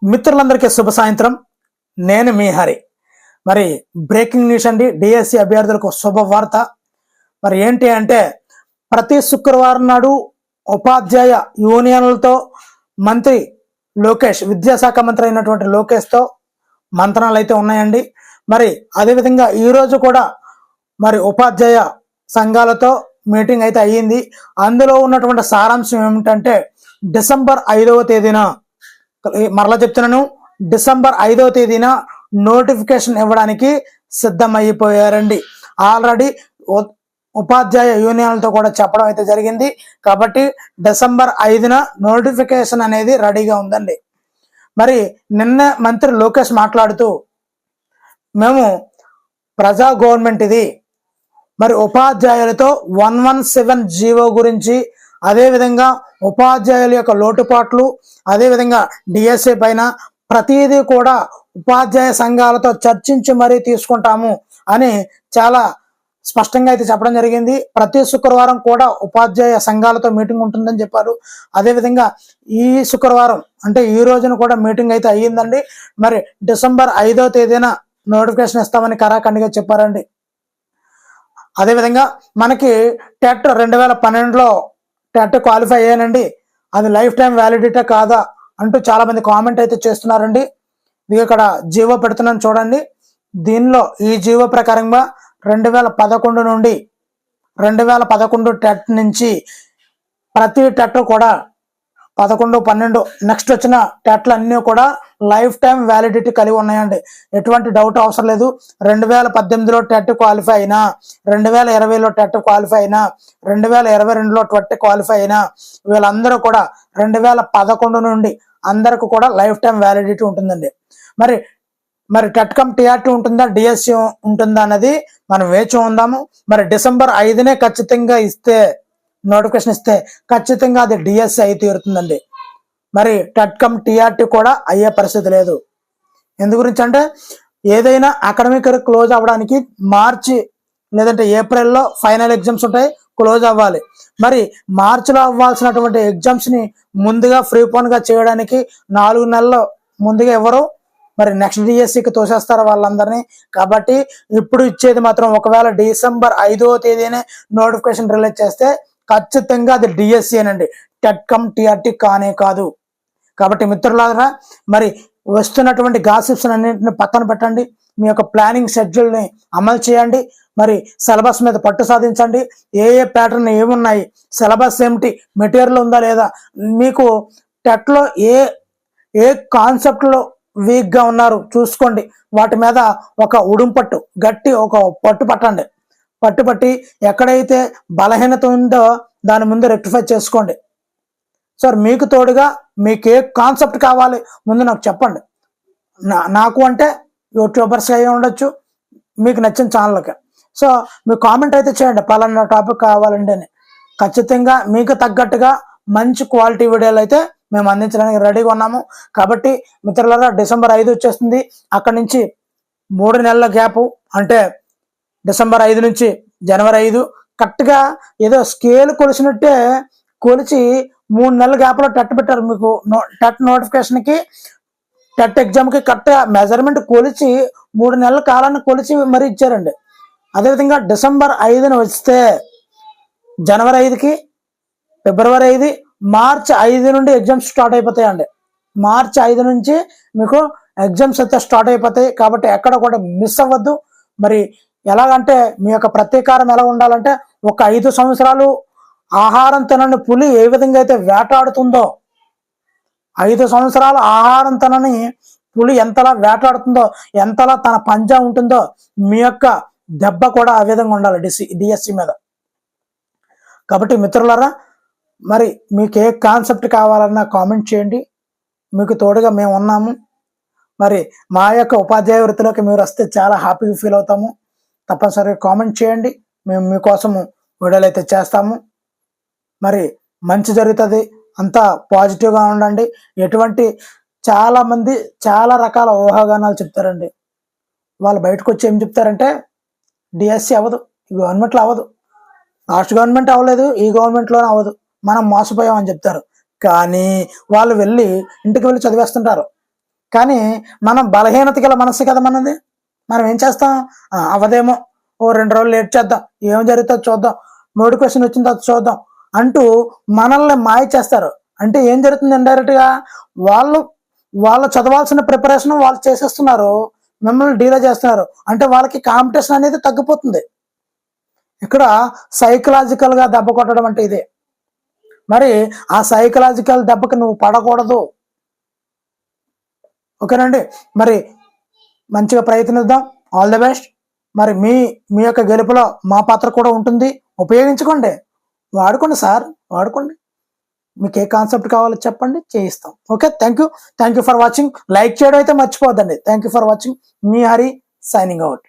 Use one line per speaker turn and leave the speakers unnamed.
మిత్రులందరికీ శుభ సాయంత్రం. నేను మీ హరి. మరి బ్రేకింగ్ న్యూస్ అండి. డిఎస్సి అభ్యర్థులకు శుభవార్త. మరి ఏంటి అంటే, ప్రతి శుక్రవారం నాడు ఉపాధ్యాయ యూనియన్లతో మంత్రి లోకేష్, విద్యాశాఖ మంత్రి అయినటువంటి లోకేష్తో మంత్రాలు అయితే ఉన్నాయండి. మరి అదేవిధంగా ఈరోజు కూడా మరి ఉపాధ్యాయ సంఘాలతో మీటింగ్ అయితే అయ్యింది. అందులో ఉన్నటువంటి సారాంశం ఏమిటంటే, డిసెంబర్ 5వ తేదీన, మరలా చెప్తున్నాను, డిసెంబర్ 5వ తేదీన నోటిఫికేషన్ ఇవ్వడానికి సిద్ధమైపోయారండి. ఆల్రెడీ ఉపాధ్యాయ యూనియన్లతో కూడా చెప్పడం అయితే జరిగింది. కాబట్టి డిసెంబర్ 5న నోటిఫికేషన్ అనేది రెడీగా ఉందండి. మరి నిన్న మంత్రి లోకేష్ మాట్లాడుతూ, మేము ప్రజా గవర్నమెంట్ ఇది, మరి ఉపాధ్యాయులతో 117 జీవో గురించి, అదేవిధంగా ఉపాధ్యాయుల యొక్క లోటుపాట్లు, అదేవిధంగా డిఎస్ఏ పైన ప్రతిదీ కూడా ఉపాధ్యాయ సంఘాలతో చర్చించి మరీ తీసుకుంటాము అని చాలా స్పష్టంగా అయితే చెప్పడం జరిగింది. ప్రతి శుక్రవారం కూడా ఉపాధ్యాయ సంఘాలతో మీటింగ్ ఉంటుందని చెప్పారు. అదేవిధంగా ఈ శుక్రవారం అంటే ఈ రోజున కూడా మీటింగ్ అయితే అయ్యిందండి. మరి డిసెంబర్ 5వ తేదీన నోటిఫికేషన్ ఇస్తామని కరాఖండిగా చెప్పారండి. అదేవిధంగా మనకి టెట్ 2012లో టెట్ క్వాలిఫై అయ్యానండి, అది లైఫ్ టైం వ్యాలిడిటీ కాదా అంటూ చాలా మంది కామెంట్ అయితే చేస్తున్నారండి. ఇది ఇక్కడ జీవో పెడుతున్నాను చూడండి. దీనిలో ఈ జీవో ప్రకారంగా 2011 నుండి 2011 టెట్ నుంచి ప్రతి టెట్ కూడా 11, 12 నెక్స్ట్ వచ్చిన టెట్లు అన్నీ కూడా లైఫ్ టైం వ్యాలిడిటీ కలిగి ఉన్నాయండి. ఎటువంటి డౌట్ అవసరం లేదు. 2018లో టెట్ క్వాలిఫై అయినా, 2020లో టెట్ క్వాలిఫై అయినా, 2022లో టెట్ క్వాలిఫై అయినా, వీళ్ళందరూ కూడా 2011 నుండి అందరికి కూడా లైఫ్ టైం వ్యాలిడిటీ ఉంటుందండి. మరి టెట్ కమ్ టీఆర్టీ ఉంటుందా, డిఎస్సి ఉంటుందా అన్నది మనం వేచి ఉందాము. మరి డిసెంబర్ 5నే ఖచ్చితంగా ఇస్తే, నోటిఫికేషన్ ఇస్తే ఖచ్చితంగా అది డిఎస్సి అయి తీరుతుందండి. మరి టెట్ కమ్ టీఆర్టీ కూడా అయ్యే పరిస్థితి లేదు. ఎందు గురించి అంటే, ఏదైనా అకాడమిక్ ఇయర్ క్లోజ్ అవ్వడానికి మార్చి లేదంటే ఏప్రిల్లో ఫైనల్ ఎగ్జామ్స్ ఉంటాయి, క్లోజ్ అవ్వాలి. మరి మార్చిలో అవ్వాల్సినటువంటి ఎగ్జామ్స్ని ముందుగా ఫ్రీపోన్గా చేయడానికి 4 నెలలు ముందుగా ఎవరు మరి నెక్స్ట్ డిఎస్సికి తోసేస్తారు వాళ్ళందరినీ. కాబట్టి ఇప్పుడు ఇచ్చేది మాత్రం, ఒకవేళ డిసెంబర్ 5వ తేదీనే నోటిఫికేషన్ రిలీజ్ చేస్తే ఖచ్చితంగా అది డిఎస్సి అనండి, టెట్ కమ్ టీఆర్టీ కానే కాదు. కాబట్టి మిత్రులారా, మరి వస్తున్నటువంటి గాసిప్స్ అన్నింటిని పక్కన పెట్టండి, మీ యొక్క ప్లానింగ్ షెడ్యూల్ని అమలు చేయండి. మరి సిలబస్ మీద పట్టు సాధించండి. ఏ ప్యాటర్న్ ఏమున్నాయి, సిలబస్ ఏమిటి, మెటీరియల్ ఉందా లేదా, మీకు టెట్లో ఏ కాన్సెప్ట్లో వీక్గా ఉన్నారు చూసుకోండి. వాటి మీద ఒక ఉడుంపట్టు గట్టి ఒక పట్టు పట్టండి. పట్టి ఎక్కడైతే బలహీనత ఉందో దాని ముందు రెక్టిఫై చేసుకోండి. సార్ మీకు తోడుగా మీకు ఏ కాన్సెప్ట్ కావాలి ముందు నాకు చెప్పండి. నాకు అంటే యూట్యూబర్స్ అయ్యి ఉండొచ్చు, మీకు నచ్చిన ఛానల్కి. సో మీరు కామెంట్ అయితే చేయండి, పలానా టాపిక్ కావాలండి అని. ఖచ్చితంగా మీకు తగ్గట్టుగా మంచి క్వాలిటీ వీడియోలు అయితే మేము అందించడానికి రెడీగా ఉన్నాము. కాబట్టి మిత్రులారా, డిసెంబర్ 5 వచ్చేస్తుంది. అక్కడి నుంచి 3 నెలల గ్యాపు, అంటే డిసెంబర్ 5 నుంచి జనవరి 5 కరెక్ట్గా ఏదో స్కేల్ కొలిసినట్టే కొలిచి 3 నెలల గ్యాప్లో టెట్ పెట్టారు. మీకు టెట్ నోటిఫికేషన్కి, టెట్ ఎగ్జామ్కి కరెక్ట్గా మెజర్మెంట్ కొలిచి 3 నెలల కాలాన్ని కొలిచి మరీ ఇచ్చారండి. అదేవిధంగా డిసెంబర్ 5న వస్తే జనవరి 5కి, ఫిబ్రవరి 5, మార్చి 5 నుండి ఎగ్జామ్స్ స్టార్ట్ అయిపోతాయండి. మార్చి 5 నుంచి మీకు ఎగ్జామ్స్ అయితే స్టార్ట్ అయిపోతాయి. కాబట్టి ఎక్కడ కూడా మిస్ అవ్వద్దు. మరి ఎలాగంటే, మీ యొక్క ప్రతీకారం ఎలా ఉండాలంటే, ఒక 5 సంవత్సరాలు ఆహారం తినని పులి ఏ విధంగా అయితే వేటాడుతుందో, 5 సంవత్సరాలు ఆహారం తినని పులి ఎంతలా వేటాడుతుందో, ఎంతలా తన పంజా ఉంటుందో, మీ యొక్క దెబ్బ కూడా ఆ విధంగా ఉండాలి డిఎస్సి మీద. కాబట్టి మిత్రులారా, మరి మీకు ఏ కాన్సెప్ట్ కావాలన్నా కామెంట్ చేయండి, మీకు తోడుగా మేము ఉన్నాము. మరి మా యొక్క ఉపాధ్యాయ వృత్తిలోకి మీరు వస్తే చాలా హ్యాపీగా ఫీల్ అవుతాము. తప్పనిసరిగా కామెంట్ చేయండి, మేము మీకోసము వీడియోలు అయితే చేస్తాము. మరి మంచి జరుగుతుంది, అంతా పాజిటివ్గా ఉండండి. చాలామంది చాలా రకాల ఊహాగానాలు చెప్తారండి. వాళ్ళు బయటకు వచ్చి ఏం చెప్తారంటే, డిఎస్సి అవ్వదు, ఈ గవర్నమెంట్లో అవ్వదు, లాస్ట్ గవర్నమెంట్ అవ్వలేదు, ఈ గవర్నమెంట్లోనే అవ్వదు, మనం మోసపోయామని చెప్తారు. కానీ వాళ్ళు ఇంటికి వెళ్ళి చదివేస్తుంటారు. కానీ మనం బలహీనత గల మనసు కదా మనది. మనం ఏం చేస్తాం, అవదేమో, ఓ 2 రోజులు లేట్ చేద్దాం, ఏం జరుగుతుందో చూద్దాం, నోటిఫికేషన్ వచ్చిన తర్వాత చూద్దాం అంటూ మనల్ని మాయ చేస్తారు. అంటే ఏం జరుగుతుంది, ఇండైరెక్ట్గా వాళ్ళు చదవాల్సిన ప్రిపరేషన్ వాళ్ళు చేసేస్తున్నారు, మిమ్మల్ని డీలే చేస్తున్నారు. అంటే వాళ్ళకి కాంపిటీషన్ అనేది తగ్గిపోతుంది. ఇక్కడ సైకలాజికల్గా దెబ్బ కొట్టడం అంటే ఇదే. మరి ఆ సైకలాజికల్ దెబ్బకి నువ్వు పడకూడదు. ఓకేనండి, మరి మంచిగా ప్రయత్నిద్దాం. All the best. మరి మీ యొక్క గెలుపులో మా పాత్ర కూడా ఉంటుంది, ఉపయోగించుకోండి, వాడుకోండి సార్, వాడుకోండి. మీకు ఏ కాన్సెప్ట్ కావాలో చెప్పండి, చేయిస్తాం. Okay, thank you for watching. Like చేయడం అయితే మర్చిపోవద్దండి. Thank you for watching. మీ హరి సైనింగ్ అవుట్.